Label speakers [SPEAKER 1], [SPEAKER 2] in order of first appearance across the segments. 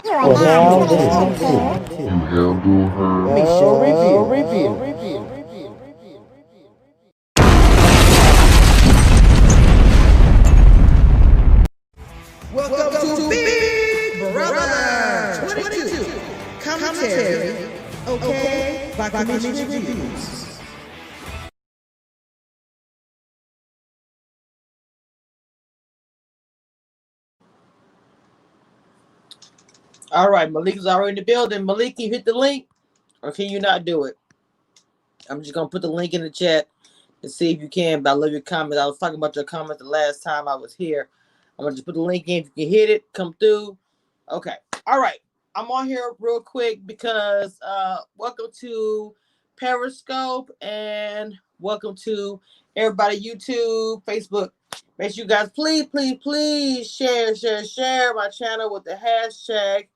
[SPEAKER 1] You are now tuned to show review.
[SPEAKER 2] Welcome to Big Brother 22 commentary, okay, by Commission Reviews. All right, Malik is already in the building. Malik, can you hit the link, or can you not do it? I'm just gonna put the link in the chat to see if you can. But I love your comments. I was talking about your comments the last time I was here. I'm gonna just put the link in. If you can hit it, come through. Okay. All right. I'm on here real quick because welcome to Periscope and welcome to everybody YouTube, Facebook. Make sure you guys please share my channel with the hashtag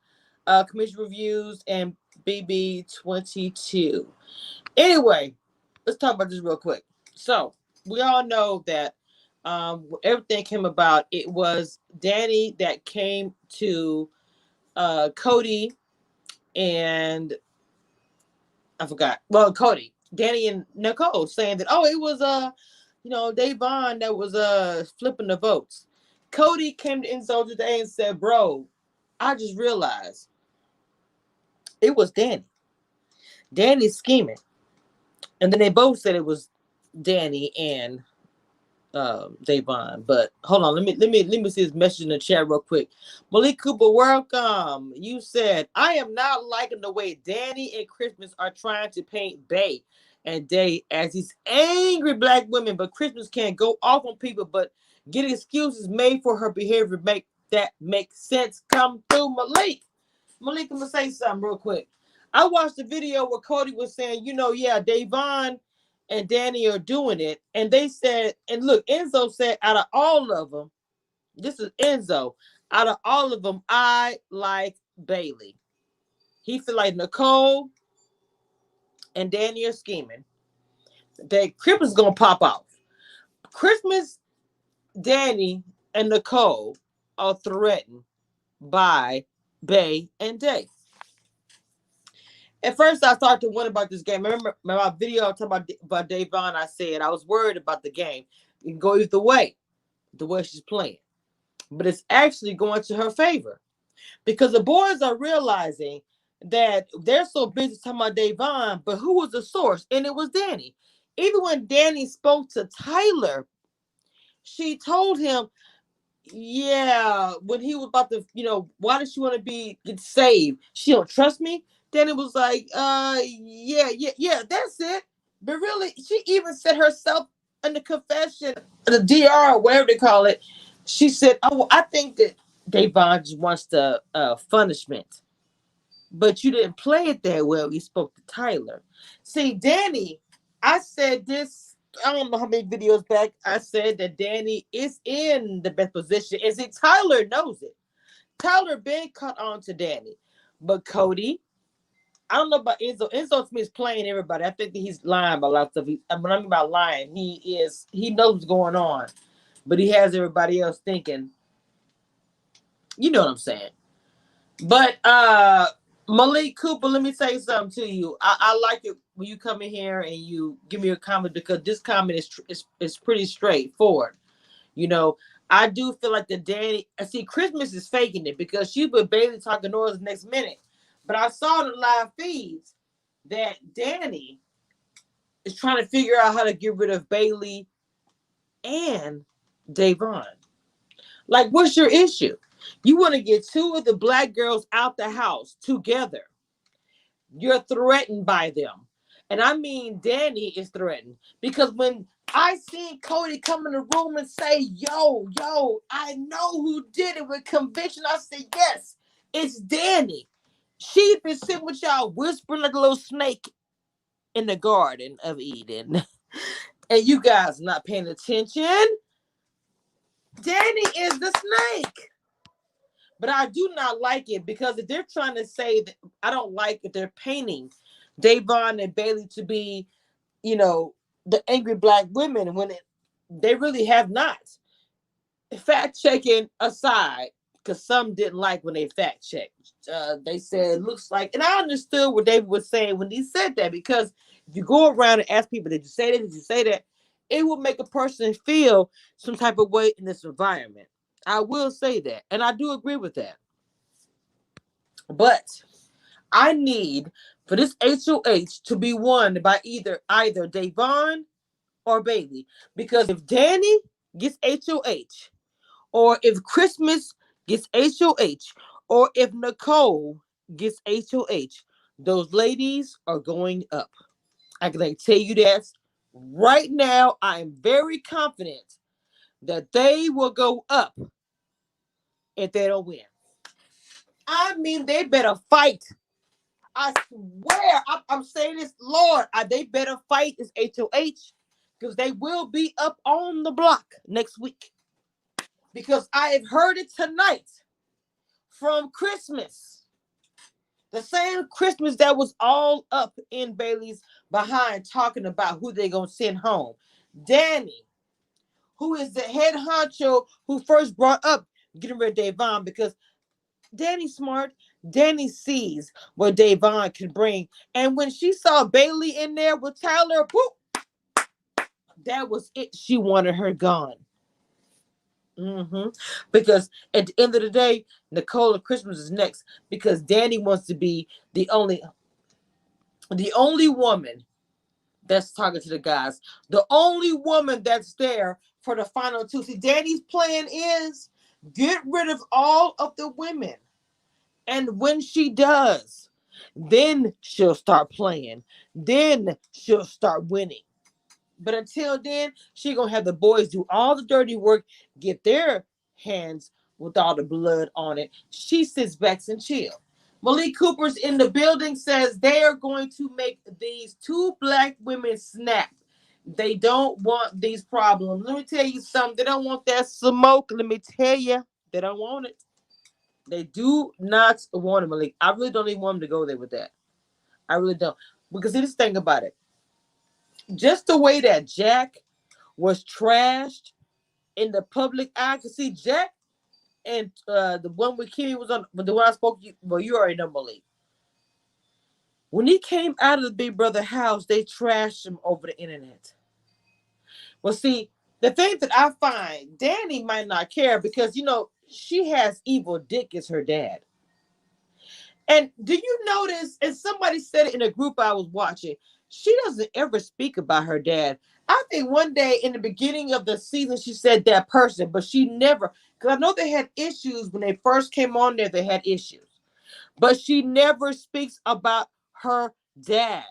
[SPEAKER 2] Commission Reviews and BB22. Anyway, let's talk about this real quick. So we all know that everything came about. It was DANI that came to Cody and I forgot. Well, Cody, DANI and Nicole saying that it was Davon that was flipping the votes. Cody came to Enzo today and said, "Bro, I just realized it was DANI. DANI's scheming." And then they both said it was DANI and Davon. But hold on, let me see his message in the chat real quick. Malik Cooper, welcome. You said, "I am not liking the way DANI and Christmas are trying to paint Bay and Day as these angry black women, but Christmas can't go off on people, but get excuses made for her behavior make sense come through." Malik, I'm gonna say something real quick. I watched the video where Cody was saying, Davon and DANI are doing it. And they said, and look, Enzo said, out of all of them, this is Enzo, out of all of them, I like Bailey. He feel like Nicole and DANI are scheming. That Christmas is going to pop off. Christmas, DANI, and Nicole are threatened by Bay and Day. At first, I started to wonder about this game. I remember my video talking about Davon. I said I was worried about the game. It can go either way, the way she's playing. But it's actually going to her favor because the boys are realizing that they're so busy talking about Davon, but who was the source? And it was DANI. Even when DANI spoke to Tyler, she told him, when he was about to, why does she want to get saved? She don't trust me. Then it was like, that's it. But really, she even said herself in the confession, the DR, whatever they call it, she said, I think that Davon just wants the punishment. But you didn't play it that well. You spoke to Tyler. See, DANI, I said this, I don't know how many videos back, I said that DANI is in the best position. And see, Tyler knows it. Tyler been caught on to DANI. But Cody, I don't know about Enzo. Enzo to me is playing everybody. I think that he's lying about a lot of stuff. When I mean about lying, he knows what's going on, but he has everybody else thinking. You know what I'm saying? But Malik Cooper, let me say something to you. I like it when you come in here and you give me a comment because this comment is pretty straightforward. I do feel like the DANI. See, Christmas is faking it because she would Bailey talking noise the next minute. But I saw in the live feeds that DANI is trying to figure out how to get rid of Bailey and Davon. Like, what's your issue? You want to get two of the black girls out the house together. You're threatened by them. And I mean, DANI is threatened because when I seen Cody come in the room and say, yo, I know who did it with conviction, I said, yes, it's DANI. She's been sitting with y'all whispering like a little snake in the Garden of Eden. And you guys not paying attention. DANI is the snake. But I do not like it because if they're trying to say that, I don't like if they're painting Davon and Bailey to be, the angry black women when they really have not. Fact checking aside, because some didn't like when they fact checked. They said it looks like, and I understood what David was saying when he said that, because if you go around and ask people, did you say that? Did you say that? It will make a person feel some type of way in this environment. I will say that, and I do agree with that. But I need for this HOH to be won by either Davon or Bailey, because if DANI gets HOH, or if Christmas gets HOH, or if Nicole gets HOH, those ladies are going up. I can tell you that right now. I am very confident that they will go up if they don't win. I mean, they better fight. I swear, I'm saying this, Lord, they better fight this HOH, because they will be up on the block next week. Because I have heard it tonight from Christmas. The same Christmas that was all up in Bailey's behind talking about who they're going to send home. DANI, who is the head honcho who first brought up getting rid of Davon, because DANI's smart. DANI sees what Davon can bring. And when she saw Bailey in there with Tyler, whoop, that was it. She wanted her gone. Because at the end of the day, Nicole and Christmas is next, because DANI wants to be the only woman that's talking to the guys, the only woman that's there for the final two. See, DANI's plan is get rid of all of the women, and when she does, then she'll start playing, then she'll start winning. But until then, she gonna have the boys do all the dirty work, get their hands with all the blood on it. She sits back and chill. Malik Cooper's in the building, says they are going to make these two black women snap. They don't want these problems. Let me tell you something. They don't want that smoke. Let me tell you, they don't want it. They do not want it, Malik. I really don't even want them to go there with that. I really don't. Because see, just think about it. Just the way that Jack was trashed in the public eye. Cause see, Jack and the one with Kimmy was on, but the one I spoke to you, well, you already know, Malik. When he came out of the Big Brother house, they trashed him over the internet. Well, see, the thing that I find, DANI might not care, because, she has Evil Dick as her dad. And do you notice, and somebody said it in a group I was watching, she doesn't ever speak about her dad. I think one day in the beginning of the season, she said that person, but she never, because I know they had issues when they first came on there, they had issues. But she never speaks about her dad.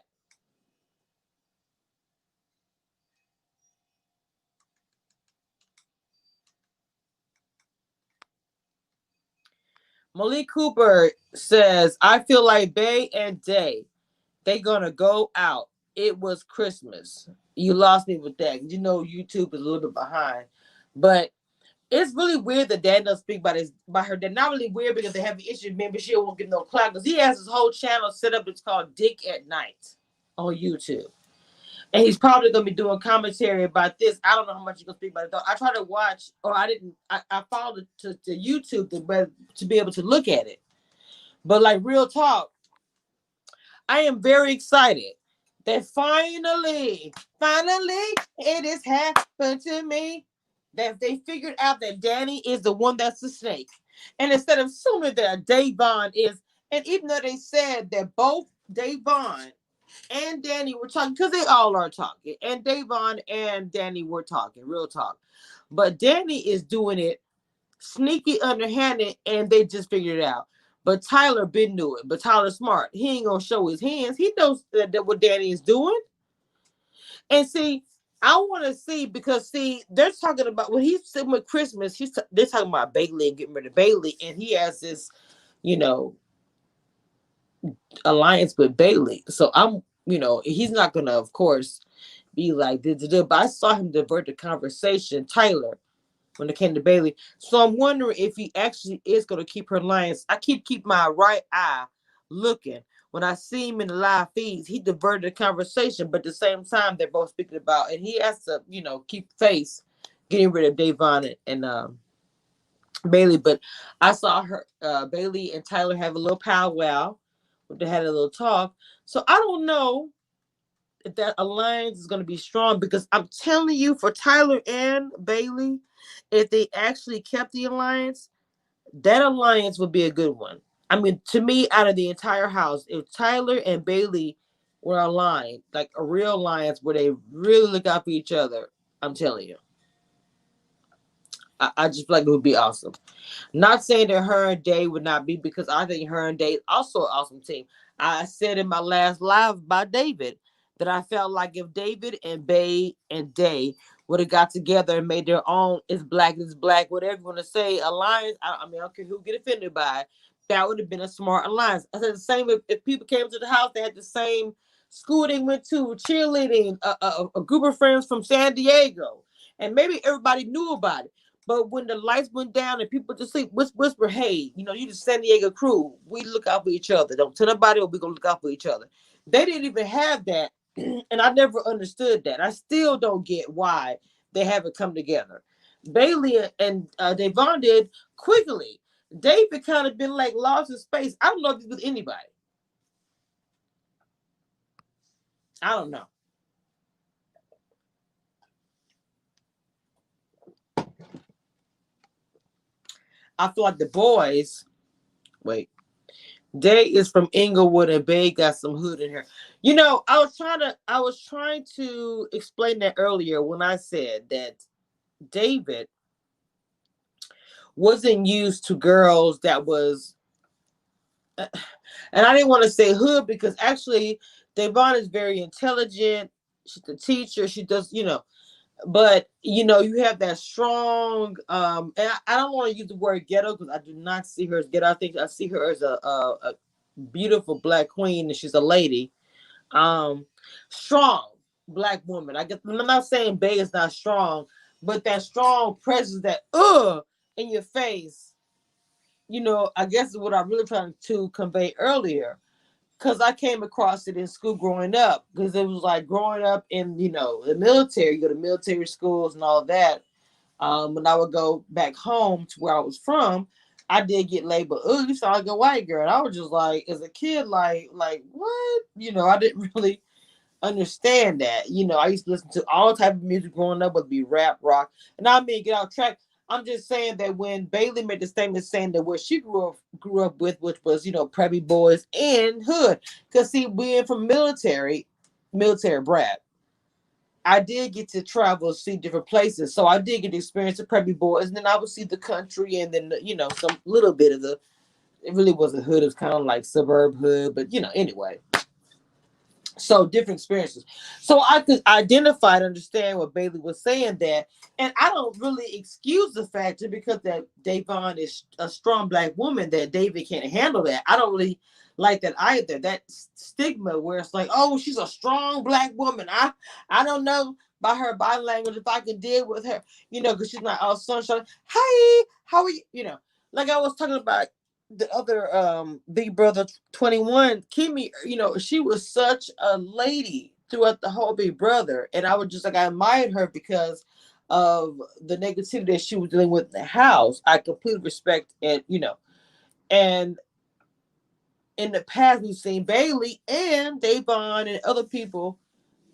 [SPEAKER 2] Malik Cooper says, I feel like Bay and Day, they gonna go out. It was Christmas. You lost me with that. YouTube is a little bit behind. But it's really weird that Dad doesn't speak about her dad. Not really weird because they have an issue. Maybe she won't get no clout, because he has his whole channel set up. It's called Dick at Night on YouTube. And he's probably going to be doing commentary about this. I don't know how much you're going to speak about it, though. I tried to watch, or I didn't, I followed it to YouTube to be able to look at it. But like real talk, I am very excited that finally, it has happened to me. That they figured out that DANI is the one that's the snake. And instead of assuming that Davon is, and even though they said that both Davon and DANI were talking, because they all are talking, and Davon and DANI were talking, real talk. But DANI is doing it sneaky, underhanded, and they just figured it out. But Tyler been doing it. But Tyler's smart. He ain't gonna show his hands. He knows that what DANI is doing. And see, I want to see, because see, they're talking about when he's sitting with Christmas, they're talking about Bailey and getting rid of Bailey, and he has this, alliance with Bailey. So he's not gonna, of course, be like this. But I saw him divert the conversation, Tyler, when it came to Bailey. So I'm wondering if he actually is gonna keep her alliance. I keep my right eye looking. When I see him in the live feeds, he diverted the conversation, but at the same time, they're both speaking about, and he has to, keep face getting rid of Davon and Bailey, but I saw her, Bailey and Tyler have a little powwow. They had a little talk. So I don't know if that alliance is going to be strong, because I'm telling you, for Tyler and Bailey, if they actually kept the alliance, that alliance would be a good one. I mean, to me, out of the entire house, if Tyler and Bailey were aligned, like a real alliance where they really look out for each other, I'm telling you, I just feel like it would be awesome. Not saying that her and Day would not be, because I think her and Day is also an awesome team. I said in my last live by David that I felt like if David and Bay and Day would have got together and made their own is black, whatever you want to say, alliance. I mean, I don't care who get offended by it. That would have been a smart alliance. I said the same if people came to the house, they had the same school they went to, cheerleading, a group of friends from San Diego, and maybe everybody knew about it. But when the lights went down and people just sleep, whisper, hey, you the San Diego crew. We look out for each other. Don't tell nobody, or we gonna look out for each other. They didn't even have that, and I never understood that. I still don't get why they haven't come together. Bailey and Devon did quickly. David kind of been like lost in space. I don't know if he's with anybody. I don't know. I feel like the boys. Wait. Day is from Inglewood and Bay got some hood in her. I was trying to explain that earlier when I said that David wasn't used to girls that was, and I didn't want to say hood, because actually Devon is very intelligent. She's a teacher. She does, but you have that strong, and I don't want to use the word ghetto, because I do not see her as ghetto. I think I see her as a beautiful black queen, and she's a lady. um Strong black woman. I guess I'm not saying Bay is not strong, but that strong presence, that in your face, I guess is what I'm really trying to convey earlier, because I came across it in school growing up, because it was like growing up in the military. You go to military schools and all of that. When I would go back home to where I was from, I did get labeled, oh, you sound like a white girl. And I was just like, as a kid, like what? I didn't really understand that. I used to listen to all type of music growing up, whether it be rap, rock. And I mean, get off track. I'm just saying that when Bailey made the statement saying that where she grew up with, which was, preppy boys and hood. Because see, being from military brat, I did get to travel, see different places. So I did get to experience the preppy boys, and then I would see the country, and then some little bit of the. It really wasn't hood; it was kind of like suburb hood, but anyway. So different experiences. So I could identify and understand what Bailey was saying there, and I don't really excuse the fact that because that Davon is a strong black woman that David can't handle that. I don't really like that either. That stigma where it's like, oh, she's a strong black woman. I don't know by her body language if I can deal with her, because she's not all sunshine. Hi, how are you? Like I was talking about the other Big Brother 21, Kimmy, she was such a lady throughout the whole Big Brother. And I was just like, I admired her because of the negativity that she was dealing with in the house. I completely respect and in the past we've seen Bailey and Davon and other people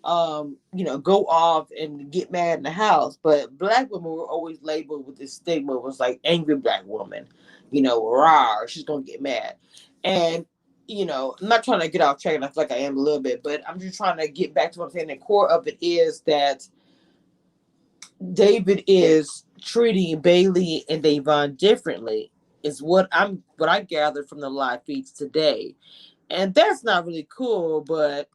[SPEAKER 2] go off and get mad in the house. But black women were always labeled with this stigma. It was like angry black woman, rah, she's gonna get mad. And I'm not trying to get off track, and I feel like I am a little bit, but I'm just trying to get back to what I'm saying. The core of it is that David is treating Bailey and Davon differently, is what I gathered from the live feeds today. And that's not really cool, but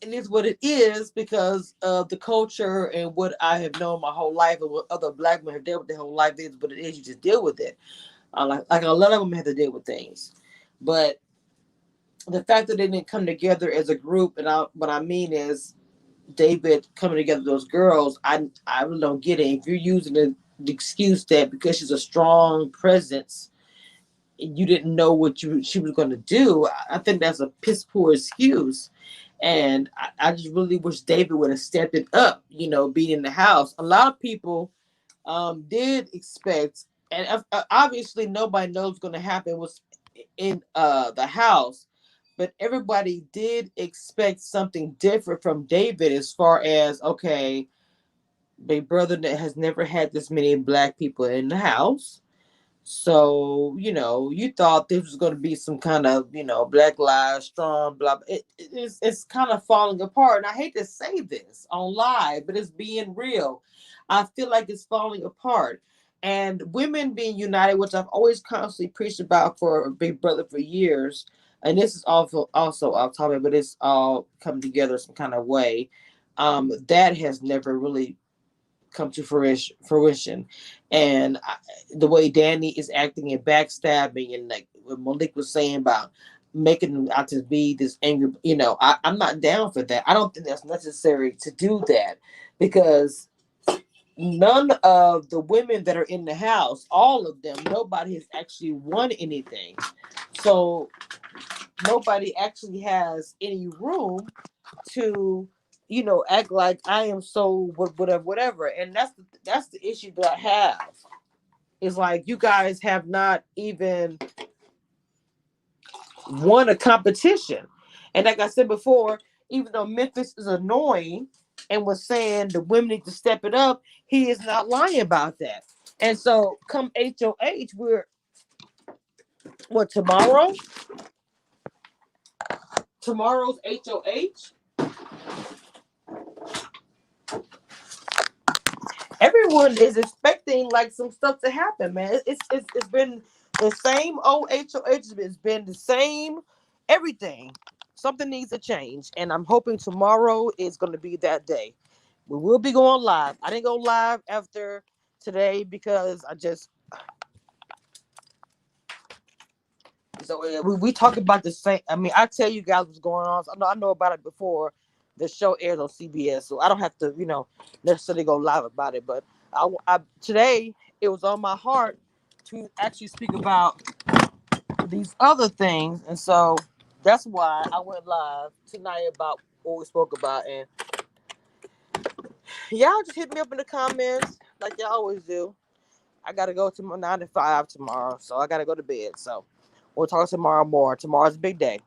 [SPEAKER 2] it is what it is because of the culture and what I have known my whole life, and what other black men have dealt with their whole life is what it is. You just deal with it. Like a lot of them have to deal with things, but the fact that they didn't come together as a group, and what I mean is David coming together, those girls, I really don't get it. If you're using the excuse that because she's a strong presence, you didn't know what she was going to do, I think that's a piss poor excuse. And I just really wish David would have stepped it up, being in the house. A lot of people did expect And obviously nobody knows what's going to happen was in the house, but everybody did expect something different from David as far as, okay, big brother that has never had this many black people in the house. So, you thought this was going to be some kind of, Black Lives Strong, blah, blah. It's kind of falling apart. And I hate to say this on live, but it's being real. I feel like it's falling apart. And women being united, which I've always constantly preached about for Big Brother for years. And this is also off topic, but it's all come together some kind of way. That has never really come to fruition. And the way DANI is acting and backstabbing, and like what Malik was saying about making them out to be this angry, I'm not down for that. I don't think that's necessary to do that, because none of the women that are in the house, all of them, nobody has actually won anything. So nobody actually has any room to, act like I am so whatever. And that's the issue that I have. Is like, you guys have not even won a competition. And like I said before, even though Memphis is annoying and was saying the women need to step it up, he is not lying about that. And so come HOH, we're what, tomorrow's HOH. Everyone is expecting like some stuff to happen, man. It's been the same old HOH. It's been the same everything. Something needs to change, and I'm hoping tomorrow is going to be that day. We will be going live. I didn't go live after today because I just we talk about the same. I mean, I tell you guys what's going on. So I know about it before the show airs on CBS, so I don't have to, necessarily go live about it. But today it was on my heart to actually speak about these other things, and so that's why I went live tonight about what we spoke about. And y'all just hit me up in the comments like y'all always do. I gotta go to my 9 to 5 tomorrow, so I gotta go to bed. So we'll talk tomorrow more. Tomorrow's a big day.